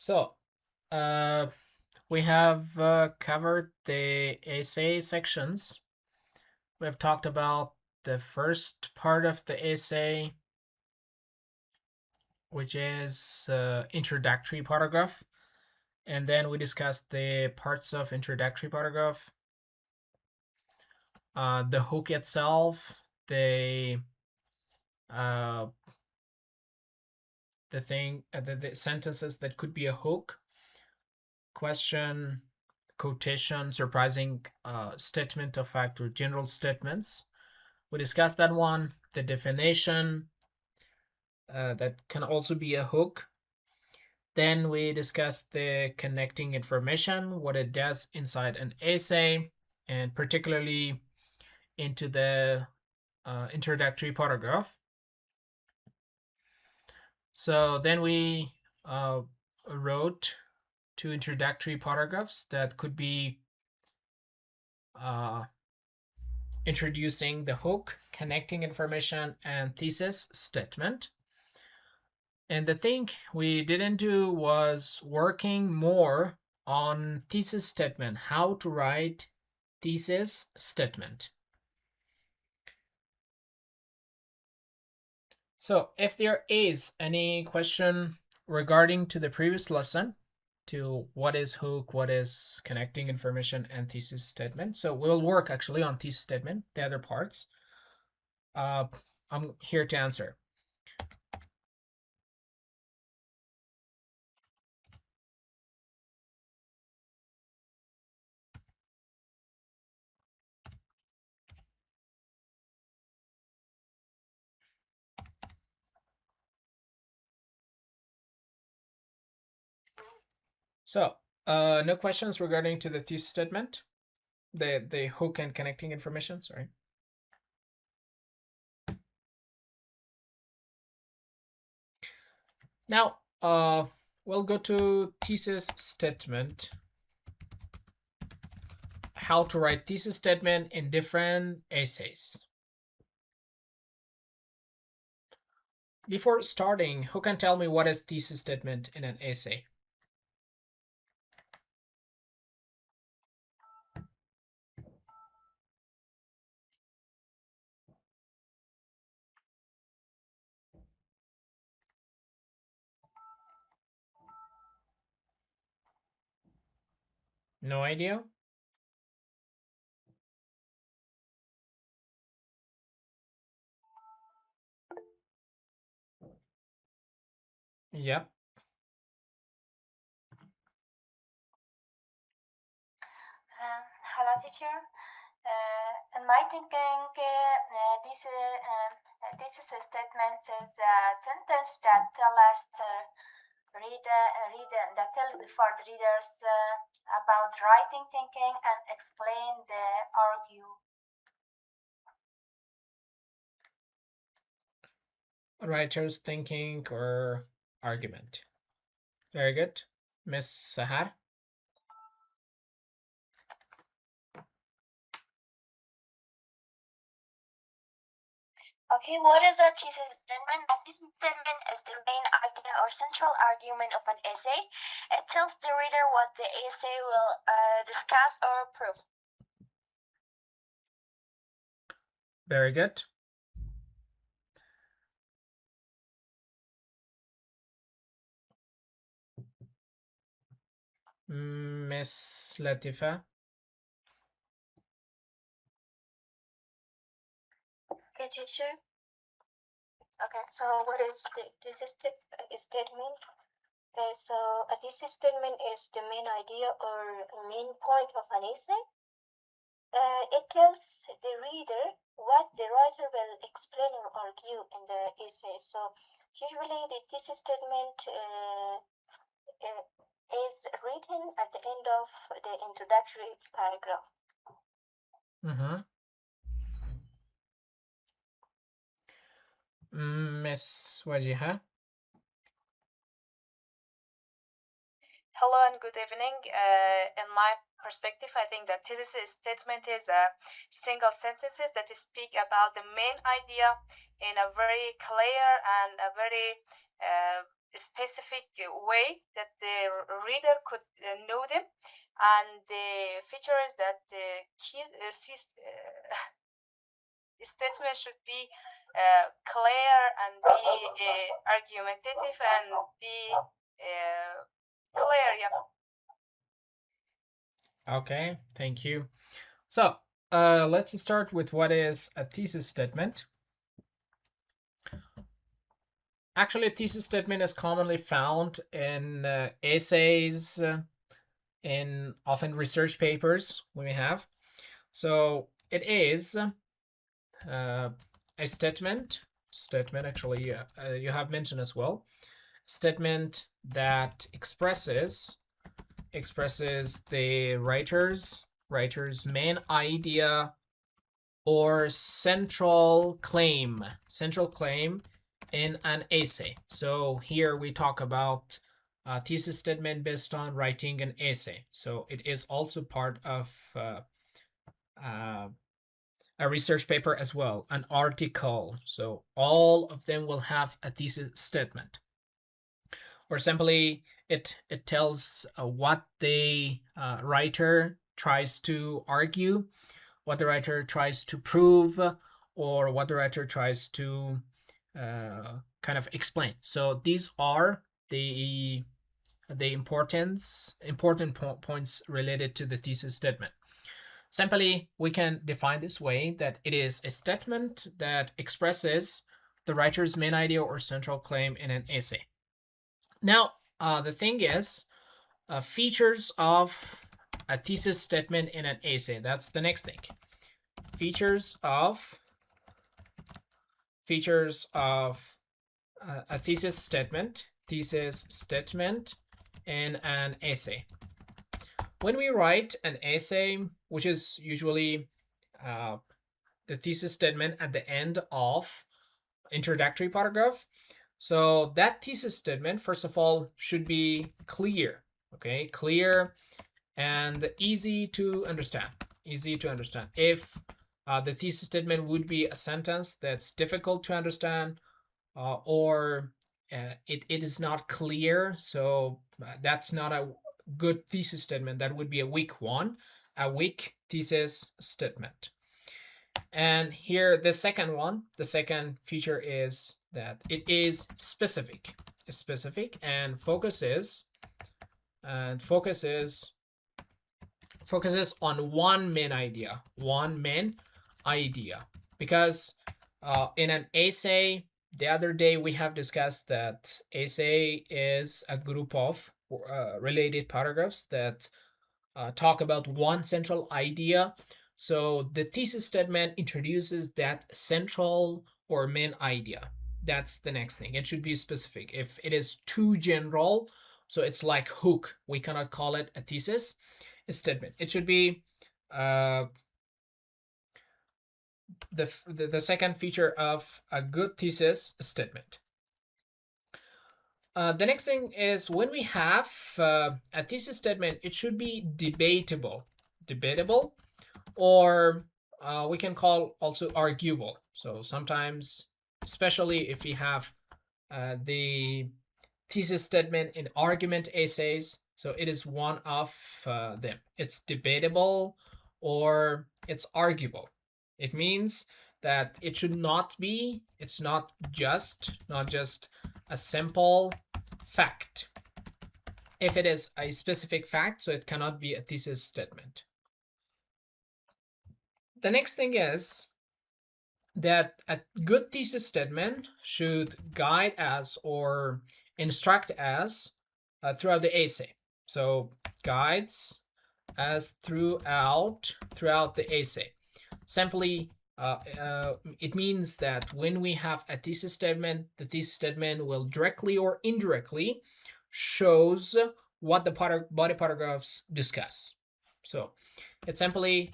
So, uh, we have covered the essay sections. We have talked about the first part of the essay, which is introductory paragraph, and then we discussed the parts of introductory paragraph, the hook itself, uh, the sentences that could be a hook, question, quotation, surprising statement of fact, or general statements. We discussed that one, the definition, that can also be a hook. Then we discussed the connecting information, what it does inside an essay, and particularly into the introductory paragraph. So then we wrote two introductory paragraphs that could be uh, introducing the hook, connecting information, and thesis statement. And the thing we didn't do was working more on thesis statement, how to write thesis statement. So if there is any question regarding to the previous lesson, to what is hook, what is connecting information, and thesis statement. So we'll work actually on thesis statement, the other parts. I'm here to answer. So no questions regarding to the thesis statement, the hook and connecting information, sorry. Now, we'll go to thesis statement. How to write thesis statement in different essays. Before starting, who can tell me what is thesis statement in an essay? No idea? Yep. Hello, teacher. In my thinking, this is a statement is a sentence that tell us that tell for the readers about writing, thinking, and explain the argue. Writer's thinking or argument. Very good. Miss Sahar? Okay, what is a thesis statement? A thesis statement is the main idea or central argument of an essay. It tells the reader what the essay will discuss or prove. Very good. Miss Latifa? Okay, teacher. Okay, so what is the thesis statement? Okay, so a thesis statement is the main idea or main point of an essay. It tells the reader what the writer will explain or argue in the essay. So usually the thesis statement is written at the end of the introductory paragraph. Miss Wajiha? Hello and good evening. In my perspective, I think that thesis statement is a single sentences that speak about the main idea in a very clear and a very specific way that the reader could know them, and the features that the key statement should be clear and be argumentative and be clear. Yeah. Okay, thank you. So let's start with what is a thesis statement. Actually, a thesis statement is commonly found in essays, in often research papers we have. So it is a statement actually you have mentioned as well, statement that expresses the writer's main idea or central claim in an essay. So here we talk about a thesis statement based on writing an essay. So it is also part of a research paper as well, an article. So all of them will have a thesis statement. Or simply, it tells what the writer tries to argue, what the writer tries to prove, or what the writer tries to kind of explain. So these are the important points related to the thesis statement. Simply, we can define this way that it is a statement that expresses the writer's main idea or central claim in an essay. Now, the thing is, features of a thesis statement in an essay. That's the next thing. Features of a thesis statement in an essay. When we write an essay, which is usually the thesis statement at the end of introductory paragraph, so that thesis statement, first of all, should be clear, okay? Clear and easy to understand. If the thesis statement would be a sentence that's difficult to understand, or it is not clear, so that's not a good thesis statement. That would be a weak one, a weak thesis statement. And here the second feature is that it is specific and focuses on one main idea, because in an essay, the other day we have discussed that essay is a group of related paragraphs that talk about one central idea. So the thesis statement introduces that central or main idea. That's the next thing. It should be specific. If it is too general, so it's like hook, we cannot call it a thesis statement. It should be the second feature of a good thesis statement. The next thing is, when we have a thesis statement, it should be debatable, or we can call also arguable. So sometimes, especially if we have the thesis statement in argument essays, so it is one of them. It's debatable or it's arguable. It means that it should not be, it's not just a simple fact. If it is a specific fact, so it cannot be a thesis statement. The next thing is that a good thesis statement should guide us or instruct us throughout the essay. So guides us throughout the essay. Simply, it means that when we have a thesis statement, the thesis statement will directly or indirectly shows what the body paragraphs discuss. So it simply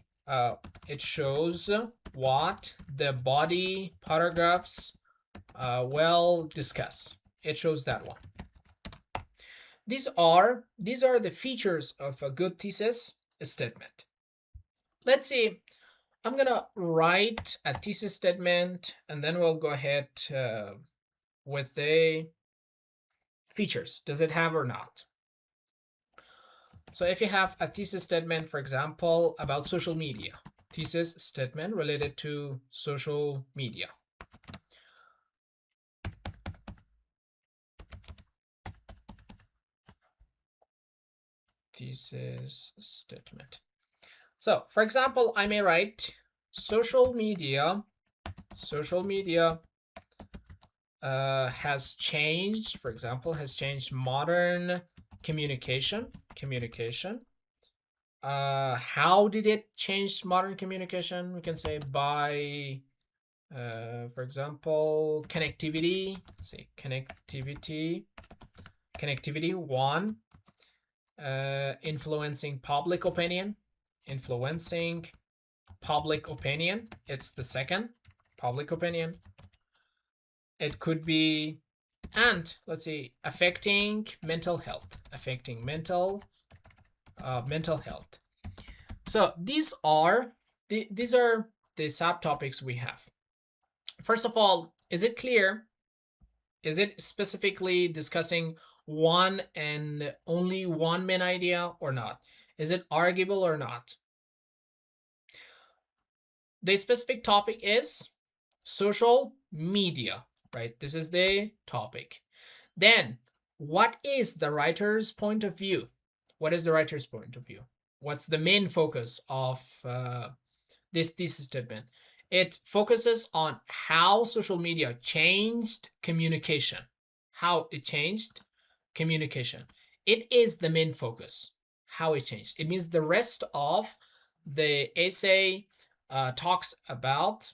it shows what the body paragraphs will discuss. It shows that one. These are the features of a good thesis statement. Let's see. I'm gonna write a thesis statement, and then we'll go ahead with the features. Does it have or not? So if you have a thesis statement, for example, about social media, thesis statement related to social media. Thesis statement. So for example, I may write social media has changed, for example, has changed modern communication. How did it change modern communication? We can say by, for example, connectivity. Let's say connectivity one, influencing public opinion. It's the second, public opinion. It could be, and let's see, affecting mental health. So these are the subtopics we have. First of all, is it clear? Is it specifically discussing one and only one main idea or not? Is it arguable or not? The specific topic is social media, right? This is the topic. Then, what is the writer's point of view? What is the writer's point of view? What's the main focus of this thesis statement? It focuses on how social media changed communication. How it changed communication. It is the main focus, how it changed. It means the rest of the essay talks about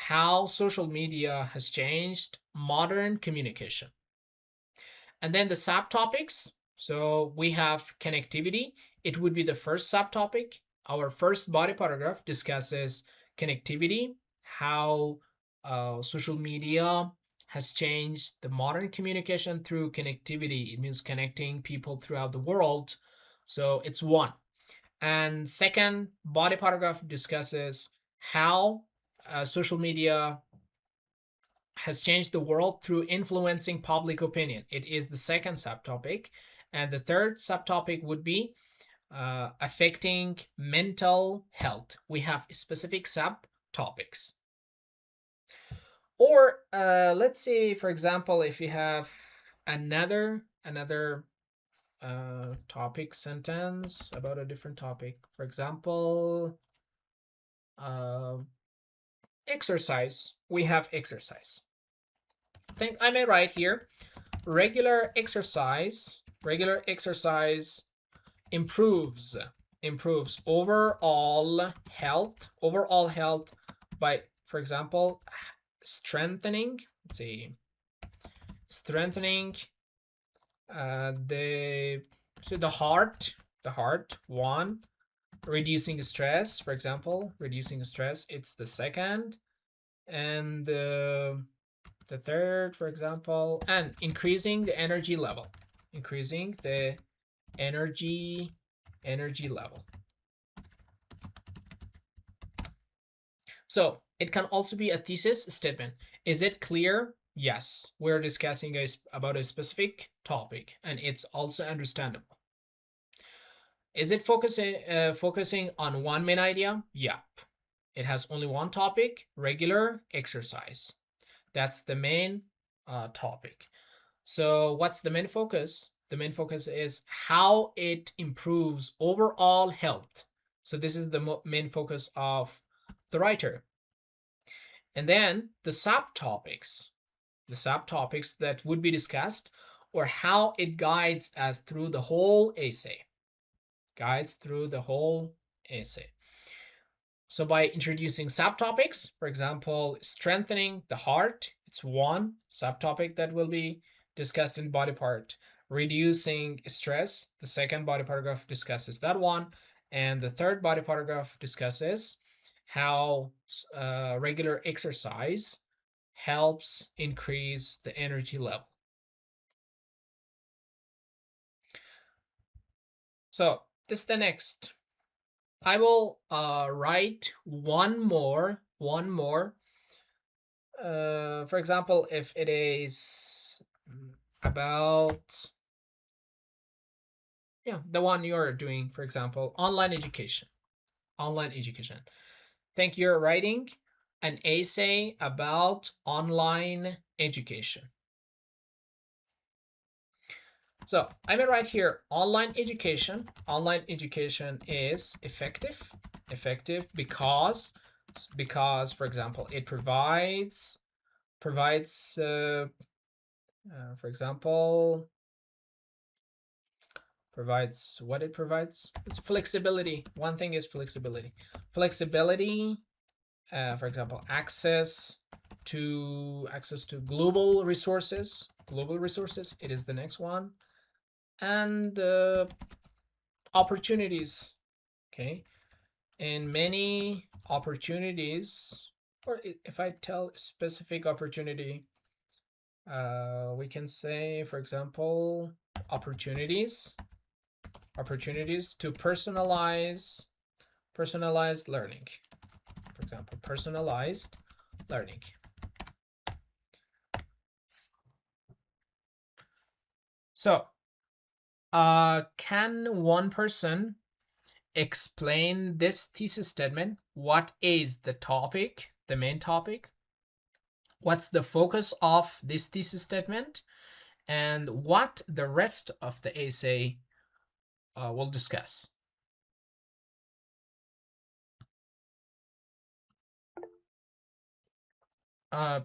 how social media has changed modern communication. And then the subtopics. So we have connectivity. It would be the first subtopic. Our first body paragraph discusses connectivity, how social media has changed the modern communication through connectivity. It means connecting people throughout the world. So it's one. And second body paragraph discusses how social media has changed the world through influencing public opinion. It is the second subtopic. And the third subtopic would be affecting mental health. We have specific subtopics. Or let's say, for example, if you have another topic sentence about a different topic. For example, exercise. We have exercise. I think I may write here, regular exercise improves overall health by, for example, strengthening the heart, one, reducing stress, for example, it's the second, and the third, for example, and increasing the energy level, So it can also be a thesis statement. Is it clear? Yes, we're discussing about a specific topic, and it's also understandable. Is it focusing on one main idea? Yep. It has only one topic, regular exercise. That's the main topic. So what's the main focus? The main focus is how it improves overall health. So this is the main focus of the writer. And then the subtopics that would be discussed, or how it guides us through the whole essay. So by introducing subtopics, for example, strengthening the heart, it's one subtopic that will be discussed in body part. Reducing stress, the second body paragraph discusses that one. And the third body paragraph discusses how regular exercise helps increase the energy level. So this is the next. I will write one more. For example, if it is about, yeah, the one you're doing, for example, online education. Online education. Think you're writing an essay about online education. So I may write here online education. Online education is effective. Effective because for example, it provides for example, provides what it provides. It's flexibility. One thing is flexibility. Flexibility, for example, access to global resources. Global resources. It is the next one, and opportunities. Okay, and many opportunities, or if I tell specific opportunity, we can say, for example, opportunities to personalized learning. For example, personalized learning. So, can one person explain this thesis statement? What is the topic, the main topic? What's the focus of this thesis statement? And what the rest of the essay we'll discuss.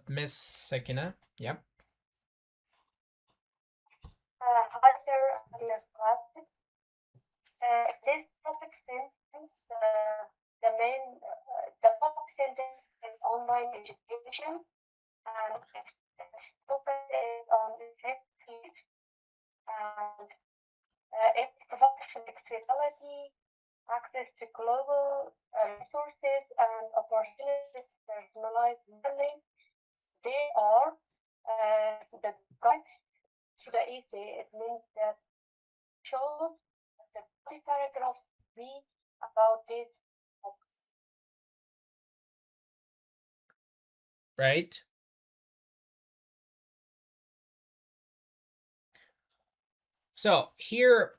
Miss Sakina, yep. Hi there, dear classes. This topic sentence, the topic sentence is online education, and its focus is on effective, and it provides flexibility, access to global resources, and opportunities to personalized learning. They are the guides to the essay. It means that shows the body paragraph be about this. Right. So here,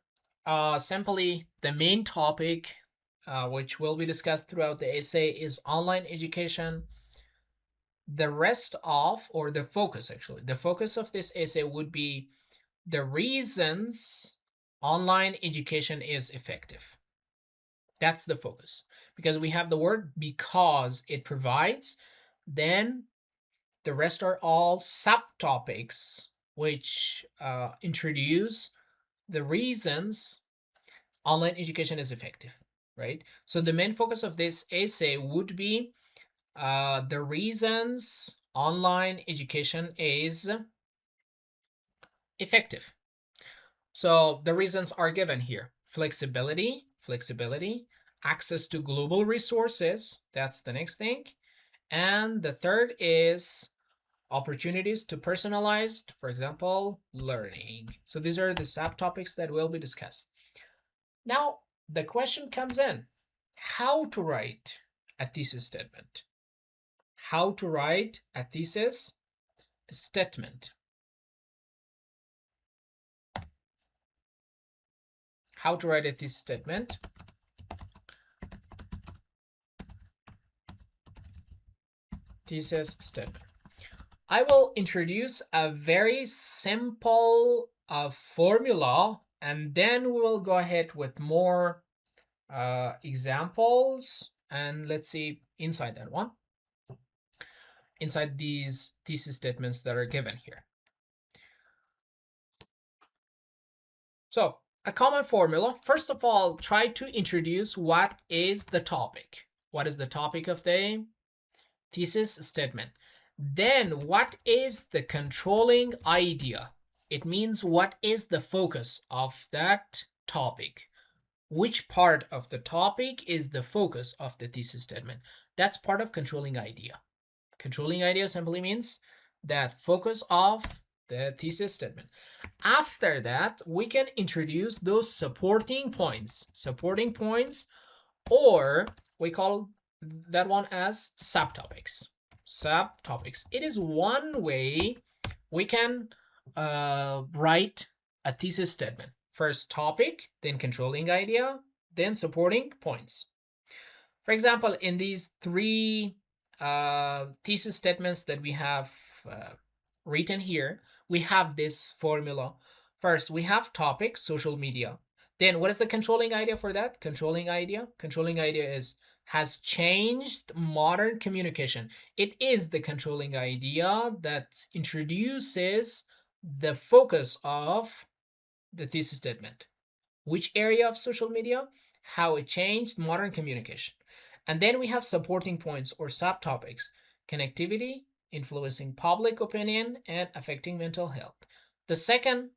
simply the main topic, which will be discussed throughout the essay, is online education. The rest of, or the focus actually, the focus of this essay would be the reasons online education is effective. That's the focus, because we have the word because it provides, then the rest are all subtopics which introduce the reasons online education is effective, right? So the main focus of this essay would be the reasons online education is effective. So the reasons are given here: flexibility, access to global resources, that's the next thing. And the third is opportunities to personalized, for example, learning. So these are the subtopics that will be discussed. Now, the question comes in: how to write a thesis statement? How to write a thesis statement? How to write a thesis statement? Thesis statement. I will introduce a very simple formula, and then we will go ahead with more examples, and let's see inside that one, inside these thesis statements that are given here. So a common formula: first of all, try to introduce what is the topic. What is the topic of the thesis statement? Then what is the controlling idea? It means what is the focus of that topic? Which part of the topic is the focus of the thesis statement? That's part of controlling idea. Controlling idea simply means that focus of the thesis statement. After that, we can introduce those supporting points, or we call that one as subtopics. It is one way we can write a thesis statement. First topic, then controlling idea, then supporting points. For example, in these three thesis statements that we have written here, we have this formula. First, we have topic, social media. Then what is the controlling idea for that? Controlling idea is has changed modern communication. It is the controlling idea that introduces the focus of the thesis statement. Which area of social media? How it changed modern communication. And then we have supporting points or subtopics: connectivity, influencing public opinion, and affecting mental health. The second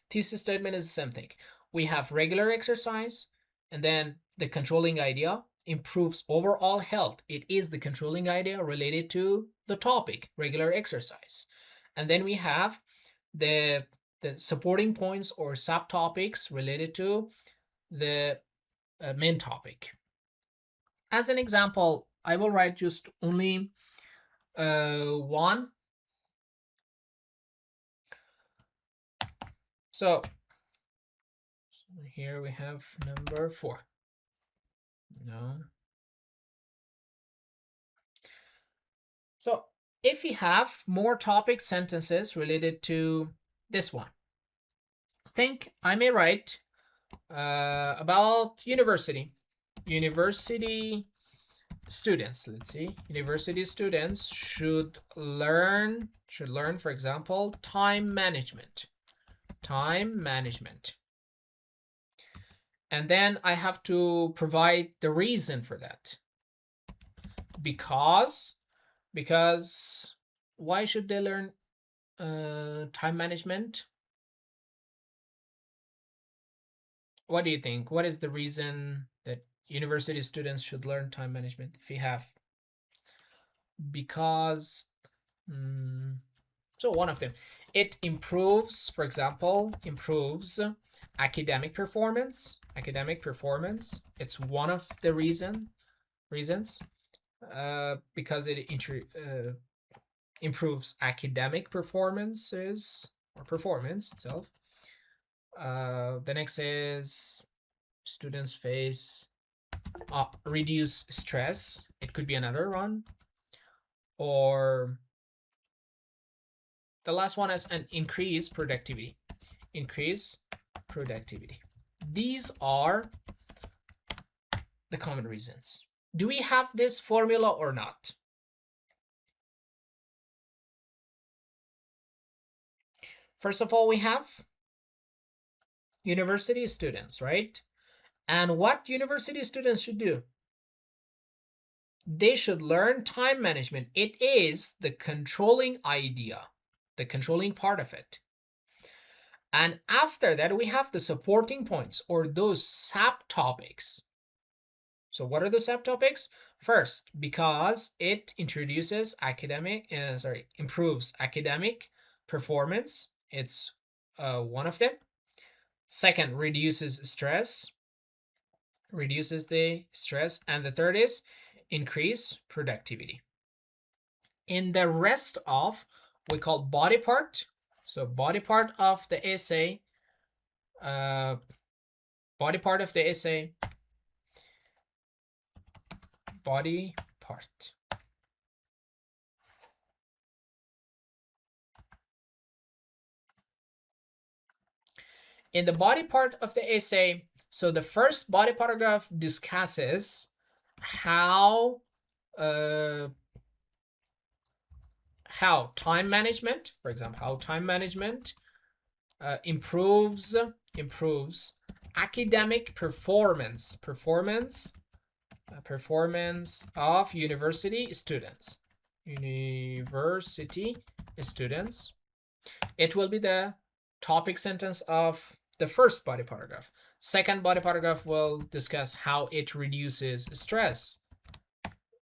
thesis statement is the same thing. We have regular exercise, and then the controlling idea improves overall health. It is the controlling idea related to the topic, regular exercise. And then we have the supporting points or subtopics related to the main topic. As an example, I will write just only one. So here we have number 4. No. So if we have more topic sentences related to this one, I think I may write about university students. Let's see, university students should learn, for example, time management. And then I have to provide the reason for that. Because why should they learn time management? What do you think? What is the reason that university students should learn time management? If you have because, so one of them, it improves, for example, academic performance. It's one of the reasons, because it improves academic performances or performance itself. The next is students face reduce stress. It could be another one. Or the last one is an increase productivity. These are the common reasons. Do we have this formula or not? First of all, we have university students, right? And what university students should do? They should learn time management. It is the controlling idea, the controlling part of it. And after that, we have the supporting points or those subtopics. So what are the subtopics? First, because it introduces improves academic performance. It's one of them. Second, reduces the stress. And the third is increase productivity. In the rest of, we call body part. So body part of the essay, body part. In the body part of the essay, so the first body paragraph discusses how time management, for example, how time management improves academic performance of university students. It will be the topic sentence of the first body paragraph. Second body paragraph will discuss how it reduces stress,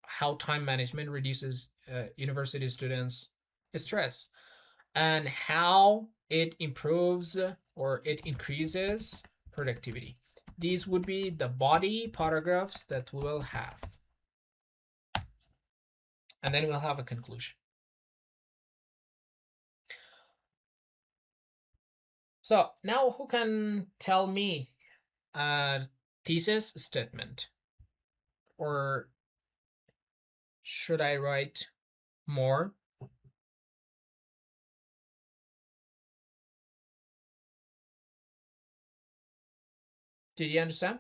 how time management reduces university students' stress, and how it improves or it increases productivity. These would be the body paragraphs that we will have. And then we'll have a conclusion. So now who can tell me a thesis statement? Or should I write more? Did you understand?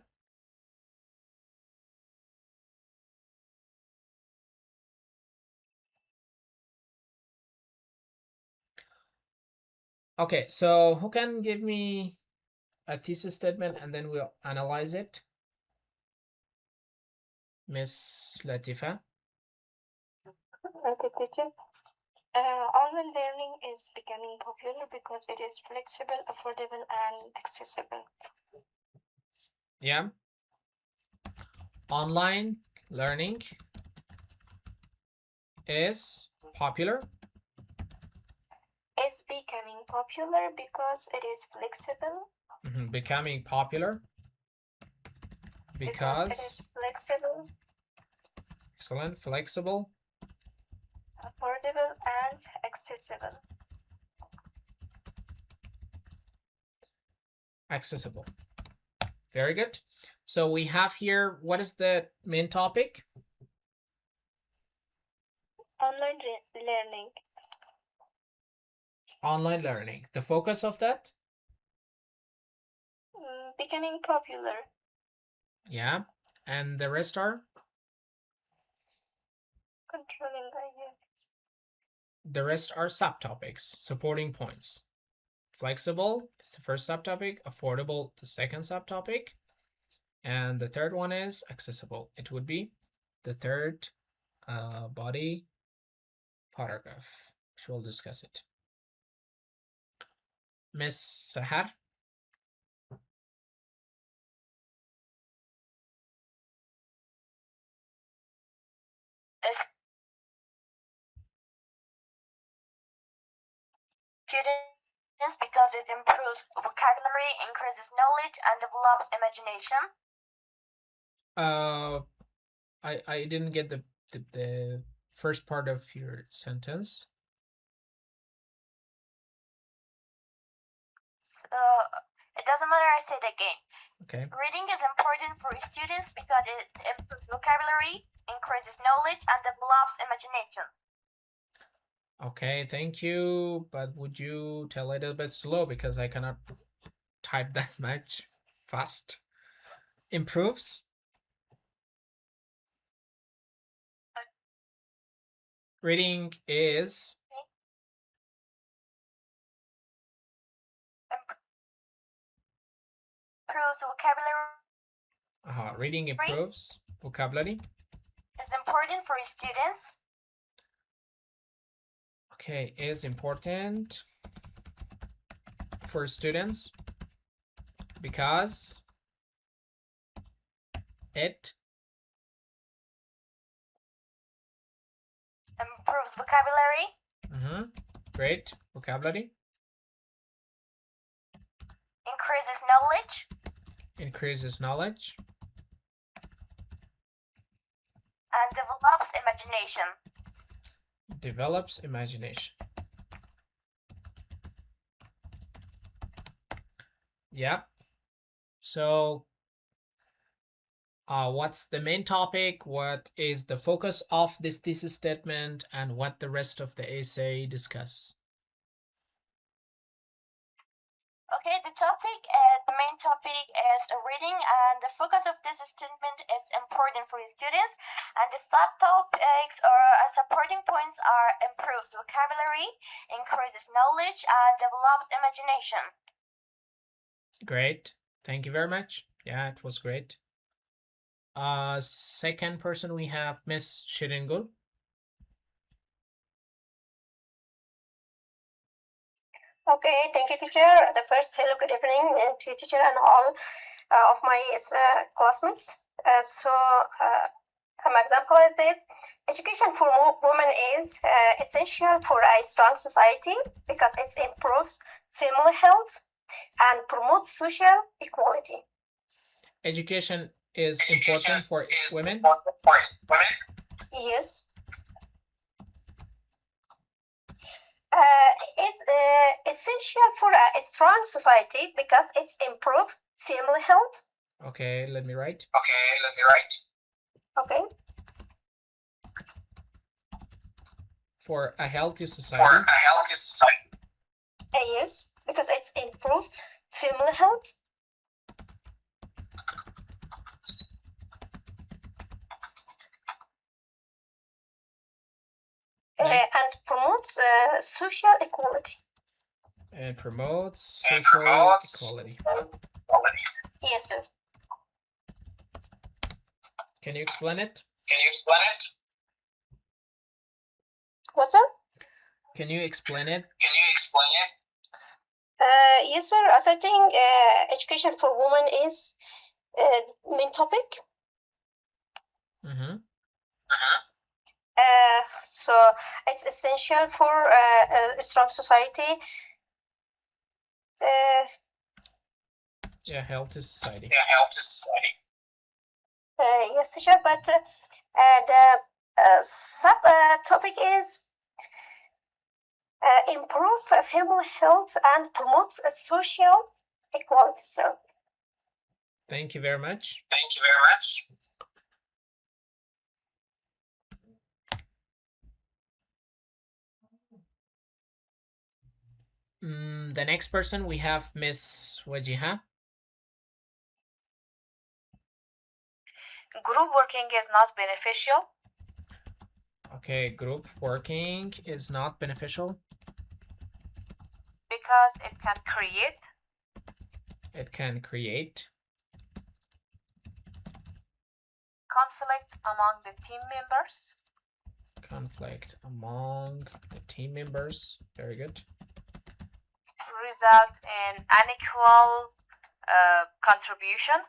Okay, so who can give me a thesis statement and then we'll analyze it? Miss Latifa? Okay, teacher. Online learning is becoming popular because it is flexible, affordable, and accessible. Yeah. Online learning is popular. Is becoming popular because it is flexible. Becoming popular Because it because is flexible, excellent, flexible, affordable, and accessible. accessible. Very good. So we have here, what is the main topic? Online learning. Online learning. The focus of that? Becoming popular. Yeah. And the rest are? Controlling ideas. The rest are subtopics, supporting points. Flexible is the first subtopic, affordable the second subtopic, and the third one is accessible. It would be the third body paragraph, which we'll discuss it. Miss Sahar? Students because it improves vocabulary, increases knowledge, and develops imagination. I didn't get the first part of your sentence. It doesn't matter, I say it again. Okay. Reading is important for students because it improves vocabulary, increases knowledge, and develops imagination. Okay, thank you. But would you tell a little bit slow because I cannot type that much fast? Improves. Reading is Improves vocabulary. reading improves vocabulary. Is important for students. Okay, is important for students because it improves vocabulary. Great. Vocabulary. Increases knowledge. Increases knowledge. And develops imagination. Develops imagination. Yep. So what's the main topic? What is the focus of this thesis statement? And what the rest of the essay discuss? Okay, the main topic is reading, and the focus of this statement is important for students, and the subtopics or supporting points are improves vocabulary, increases knowledge, and develops imagination. Great. Thank you very much. Yeah, it was great. Second person we have Miss Shiringul. Okay, thank you, teacher. The first, hello, good evening to teacher and all of my classmates. An example is this: education for women is essential for a strong society because it improves female health and promotes social equality. Education is important for women. Yes. is essential for a strong society because it's improve family health. Okay, let me write. Okay. For a healthy society. Yes, because it's improve family health. Next. And promotes social equality. And promotes social equality. Yes, sir. Can you explain it? What's up? Can you explain it? Yes, sir. As I think education for women is main topic. Mm-hmm. So it's essential for a strong society. Yeah, healthy society. Yes, teacher. But the sub topic is improve family health and promote social equality, sir. Thank you very much. The next person we have Miss Wajiha. Group working is not beneficial Okay, group working is not beneficial. because it can create It can create conflict among the team members, conflict among the team members. Very good. result in unequal contribution,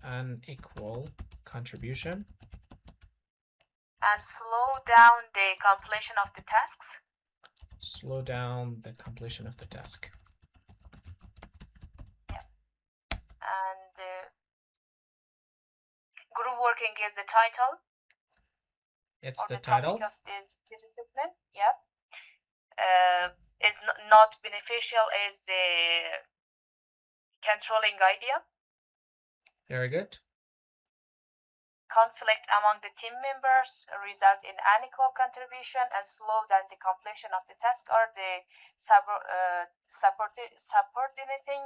Unequal contribution. and slow down the completion of the tasks. Slow down the completion of the task. And group working is the title It's or the the title. topic of this discipline. Yep. Is not beneficial is the controlling idea. Very good. Conflict among the team members result in unequal contribution and slow down the completion of the task or the subordinating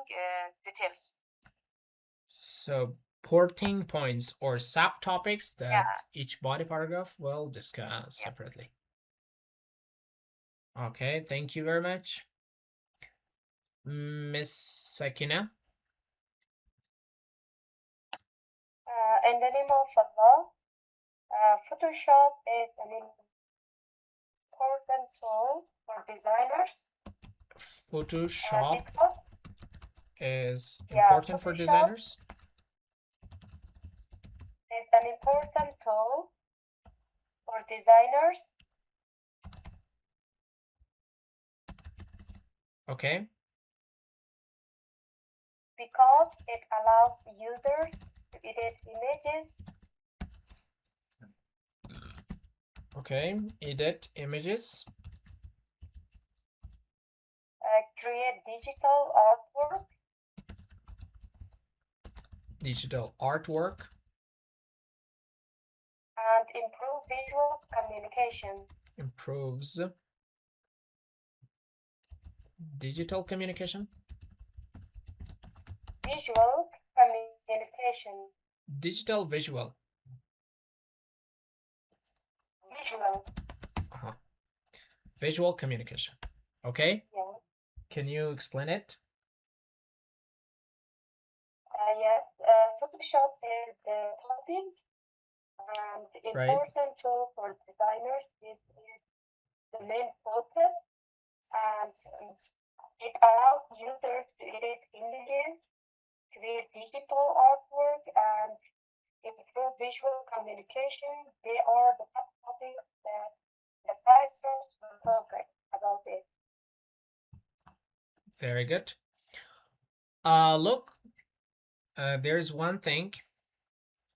details. Supporting points or subtopics that Yeah. each body paragraph will discuss Yeah. separately. Okay, thank you very much. Miss Sakina. In the name of Allah, Photoshop is an important tool for designers. Photoshop Because is Yeah, important for Photoshop. designers. it's an important tool for designers. Okay, Because it allows users to edit images, okay. Edit images, create digital artwork, digital artwork, and improve visual communication. improves digital communication, Visual communication. digital visual. Visual. Visual communication. Okay, Yeah. can you explain it? Yes. Photoshop is the topic and Right. important tool for designers. This is the main focus, and it allows users to edit images, create digital artwork, and improve visual communication. They are the top topics that the writers will talk about it. Very good. Look, there's one thing.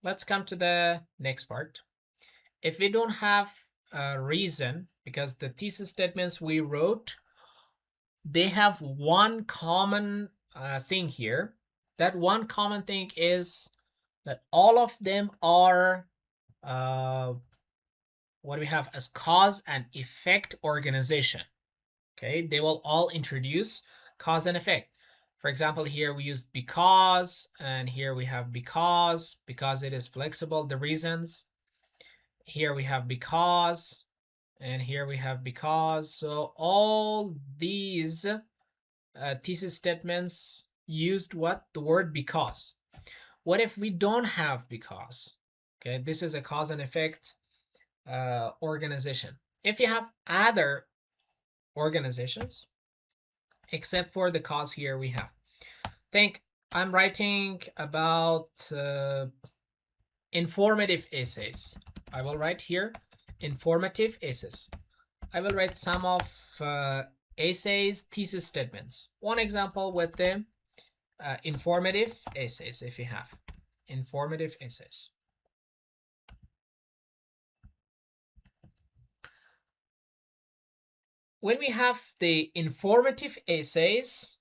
Let's come to the next part. If we don't have a reason because the thesis statements we wrote, they have one common thing here. That one common thing is that all of them are what we have as cause and effect organization. Okay, they will all introduce cause and effect. For example, here we used because, and here we have because it is flexible, the reasons. Here we have because, and here we have because. So all these thesis statements used what? The word because. What if we don't have because? Okay, this is a cause and effect organization. If you have other organizations, except for the cause here we have. Think I'm writing about informative essays. I will write here informative essays. I will write some of essays thesis statements. One example with the informative essays, if you have informative essays. When we have the informative essays,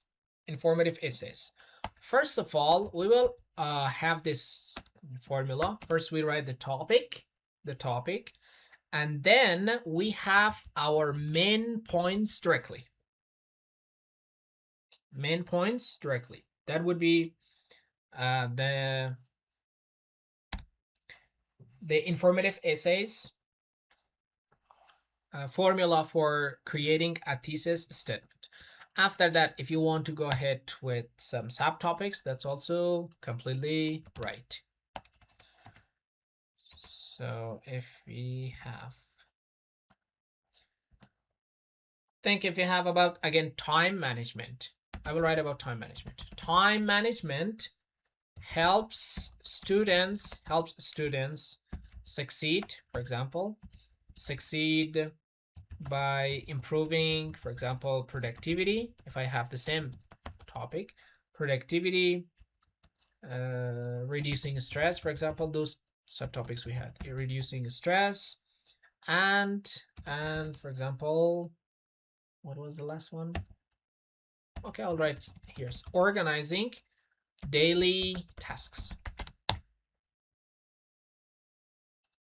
first of all, we will have this formula. First, we write the topic, and then we have our main points directly. That would be the informative essays formula for creating a thesis statement. After that, if you want to go ahead with some subtopics, that's also completely right. So if we have, think if you have about, again, time management. I will write about time management. Time management helps students succeed, for example, succeed by improving, for example, productivity. If I have the same topic, productivity, reducing stress, for example, those subtopics we had, reducing stress, and for example, what was the last one? Okay, I'll write here, organizing daily tasks.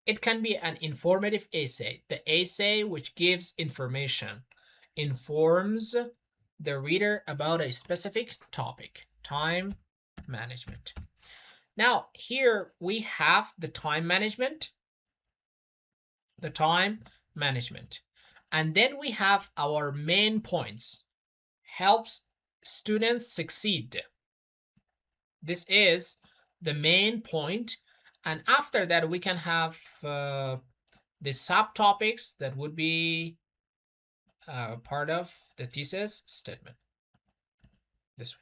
It can be an informative essay, the essay which gives information, informs the reader about a specific topic, time management. Now, here we have the time management, and then we have our main points, helps students succeed. This is the main point. And after that, we can have the subtopics that would be part of the thesis statement. This way.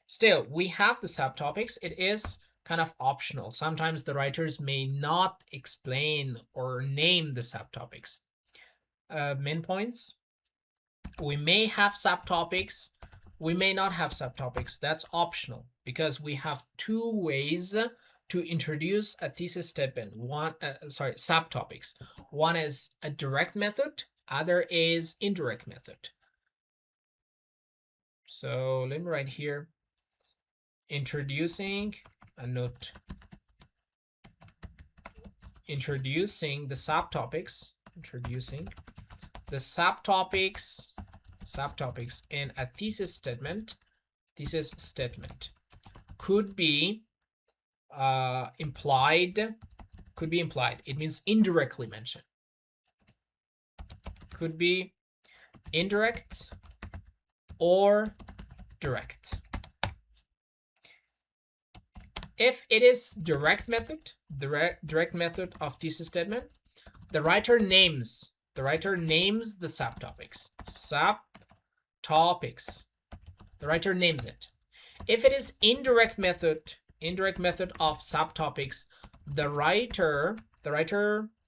Still, we have the subtopics. It is kind of optional. Sometimes the writers may not explain or name the subtopics. Main points. We may have subtopics. We may not have subtopics. That's optional because we have two ways to introduce a thesis statement. Subtopics. One is a direct method, other is indirect method. So let me write here, introducing a note, introducing the subtopics, subtopics in a thesis statement could be implied. It means indirectly mentioned. Could be indirect or direct. If it is direct method of thesis statement, the writer names the subtopics. The writer names it. If it is indirect method of subtopics, the writer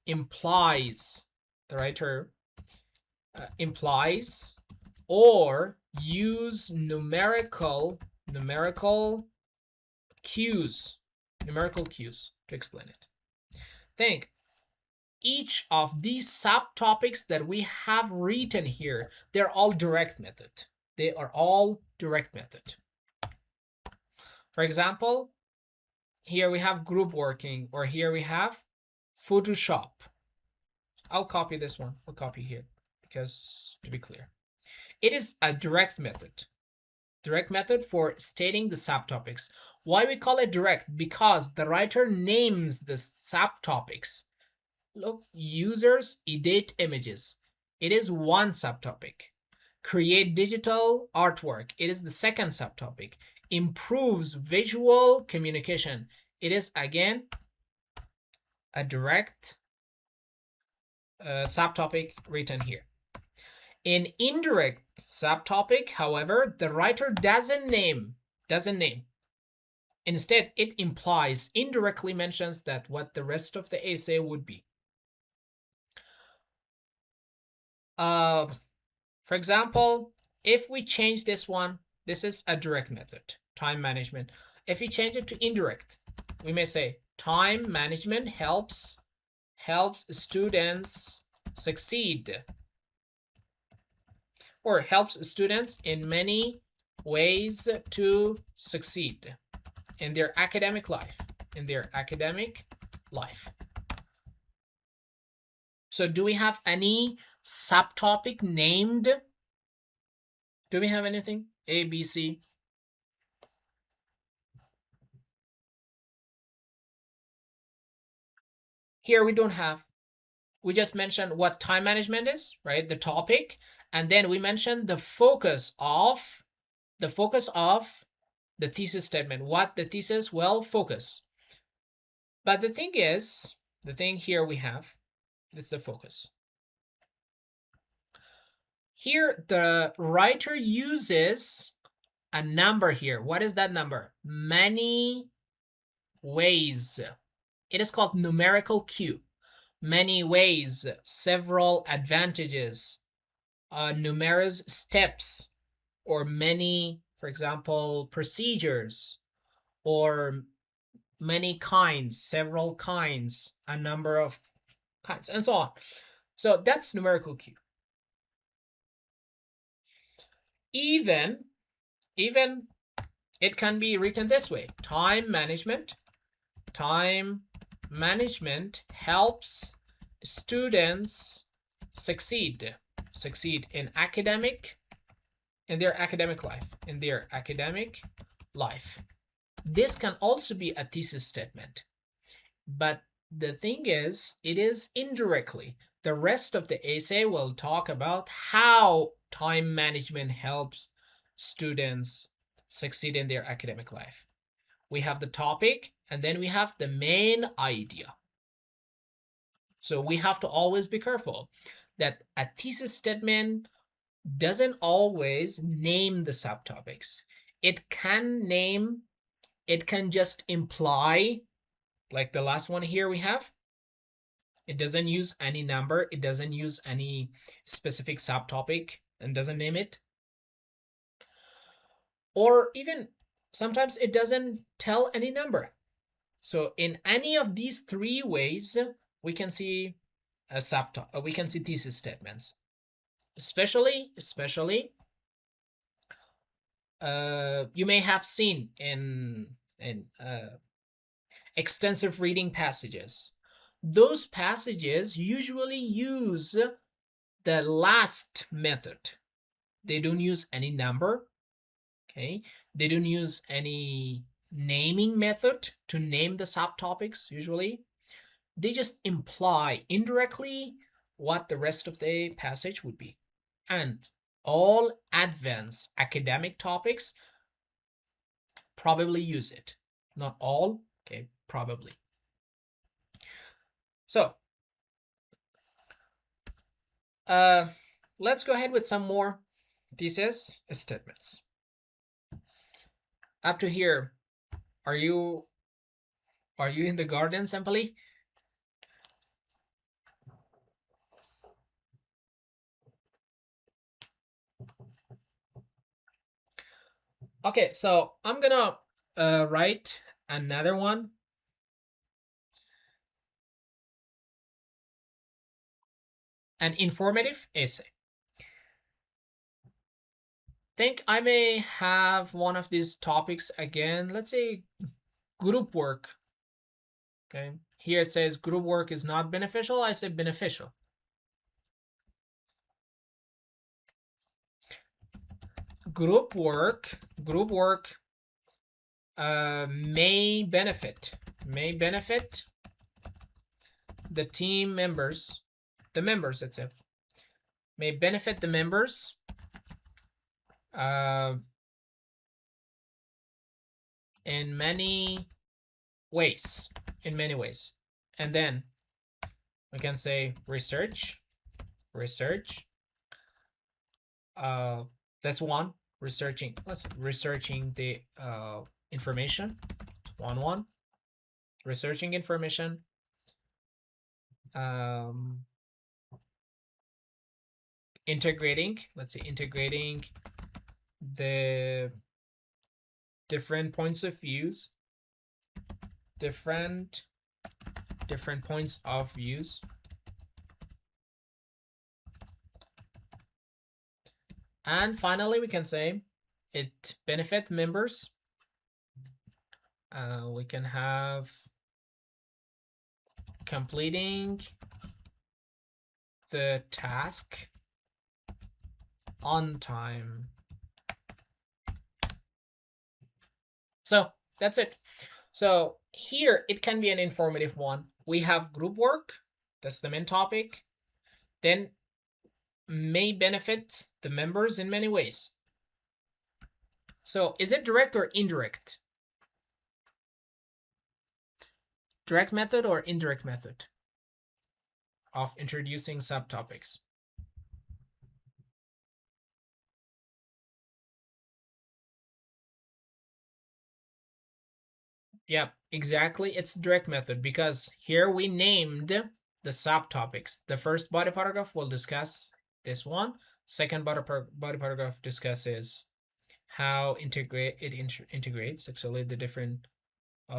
implies or use numerical cues to explain it. Think each of these subtopics that we have written here, they're all direct method. They are all direct method. For example, here we have group working, or here we have Photoshop. I'll copy this one. I'll copy here because to be clear, it is a direct method. Direct method for stating the subtopics. Why we call it direct? Because the writer names the subtopics. Look, users edit images. It is one subtopic. Create digital artwork. It is the second subtopic. Improves visual communication. It is again a direct subtopic written here. In indirect subtopic, however, the writer doesn't name. Instead, it implies, indirectly mentions that what the rest of the essay would be. For example, if we change this one, this is a direct method, time management. If we change it to indirect, we may say time management helps students succeed, or helps students in many ways to succeed in their academic life. So do we have any subtopic named? Do we have anything? A, B, C? Here we don't have. We just mentioned what time management is, right? The topic. And then we mentioned the focus of the thesis statement. What the thesis will focus. But the thing is, the thing here we have, it's the focus. Here, the writer uses a number here. What is that number? Many ways. It is called numerical Q. Many ways, several advantages, numerous steps, or many, for example, procedures, or many kinds, several kinds, a number of kinds, and so on. So that's numerical Q. Even it can be written this way. Time management helps students succeed in their academic life. This can also be a thesis statement, but the thing is, it is indirectly. The rest of the essay will talk about how time management helps students succeed in their academic life. We have the topic, and then we have the main idea. So we have to always be careful that a thesis statement doesn't always name the subtopics. It can just imply, like the last one here we have. It doesn't use any number. It doesn't use any specific subtopic and doesn't name it. Or even sometimes it doesn't tell any number. So in any of these three ways, we can see we can see thesis statements. Especially you may have seen in extensive reading passages. Those passages usually use the last method. They don't use any number. Okay, they don't use any naming method to name the subtopics usually. They just imply indirectly what the rest of the passage would be. And all advanced academic topics probably use it. Not all, okay, probably. So, let's go ahead with some more thesis statements. Up to here, are you in the garden, Sempali? Okay, so I'm gonna write another one. an informative essay. Think I may have one of these topics again. Let's say group work. Okay, here it says group work is not beneficial. I say beneficial. Group work may benefit the team members, the members itself, may benefit the members in many ways, and then we can say research. That's one. Researching the information. One. Researching information. Integrating. Let's say integrating the different points of views. Different points of views. And finally, we can say it benefit members. We can have completing the task on time. So that's it. So here it can be an informative one. We have group work, that's the main topic. Then may benefit the members in many ways. So is it direct or indirect? Direct method or indirect method of introducing subtopics? Yeah, exactly. It's direct method because here we named the subtopics. The first body paragraph will discuss this one. Second body paragraph discusses how integrates actually the different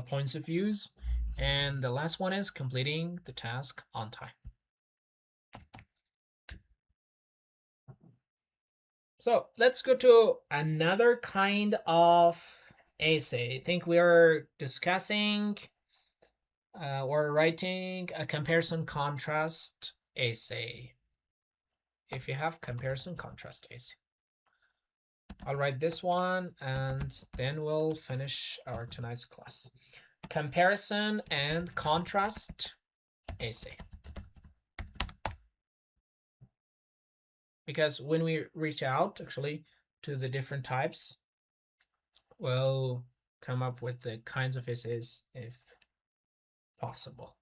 points of views, and the last one is completing the task on time. So let's go to another kind of essay. I think we are discussing or writing a comparison contrast essay. If you have comparison contrast essay, I'll write this one and then we'll finish our tonight's class. Comparison and contrast essay. Because when we reach out actually to the different types, we'll come up with the kinds of essays if possible.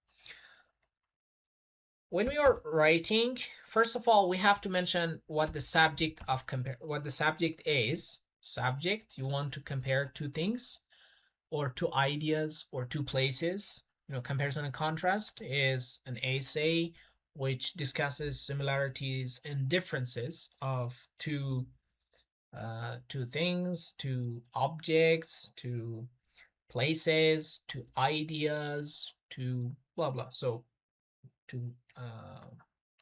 When we are writing, first of all, we have to mention what the subject of what the subject is. Subject, you want to compare two things or two ideas or two places. You know, comparison and contrast is an essay which discusses similarities and differences of two things, two objects, two places, two ideas, two blah blah. So two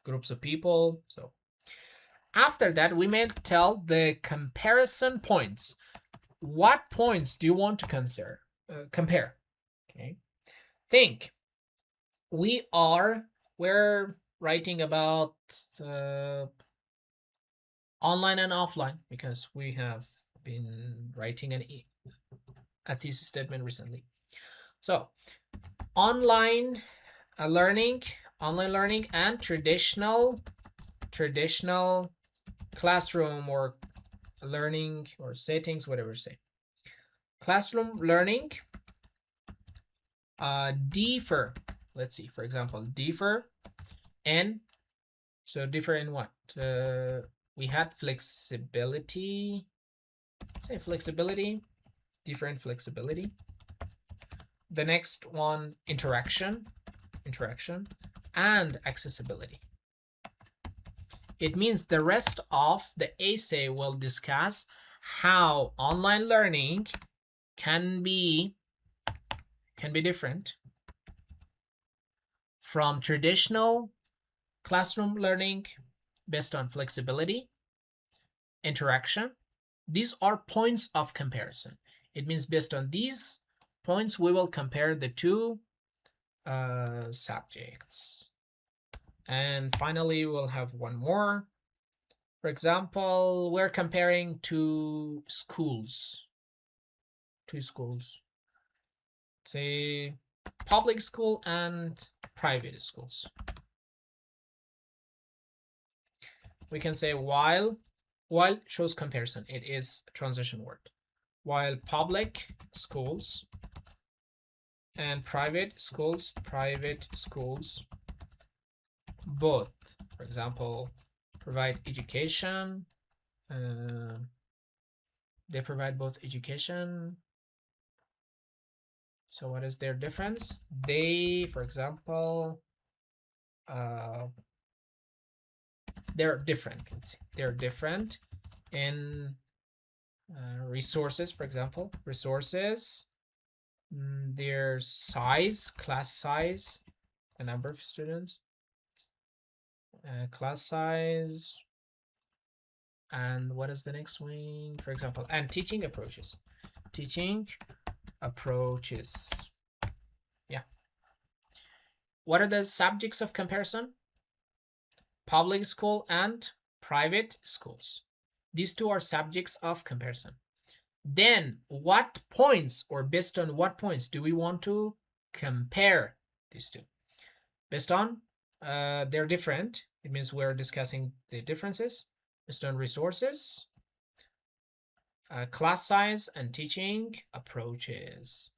groups of people. So after that, we may tell the comparison points. What points do you want to compare? Okay, think we're writing about online and offline because we have been writing a thesis statement recently. So online learning and traditional classroom or learning or settings, whatever you say. Classroom learning differ. Let's see, for example, differ in, so differ in what? We had flexibility, say flexibility, different flexibility. The next one, interaction, and accessibility. It means the rest of the essay will discuss how online learning can be different from traditional classroom learning based on flexibility, interaction. These are points of comparison. It means based on these points, we will compare the two subjects. And finally, we'll have one more. For example, we're comparing two schools. Say public school and private schools. We can say while shows comparison. It is a transition word. While public schools and private schools both, for example, provide education. They provide both education. So what is their difference? They, for example, they're different. Let's see. They're different in resources, for example, resources, their size, class size, the number of students, class size, and what is the next one? For example, and teaching approaches. Yeah. What are the subjects of comparison? Public school and private schools. These two are subjects of comparison. Then what points, or based on what points do we want to compare these two? Based on they're different. It means we're discussing the differences based on resources, class size, and teaching approaches.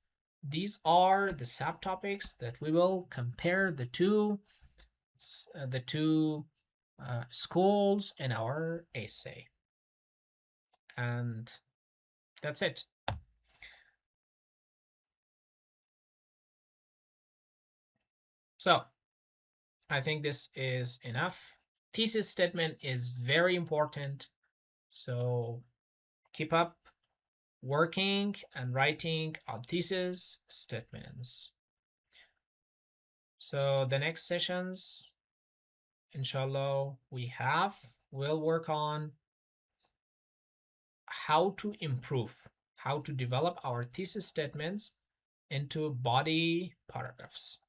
These are the subtopics that we will compare the two schools in our essay. And that's it. So I think this is enough. Thesis statement is very important. So keep up working and writing on thesis statements. So the next sessions, inshallah, we'll work on how to improve, how to develop our thesis statements into body paragraphs.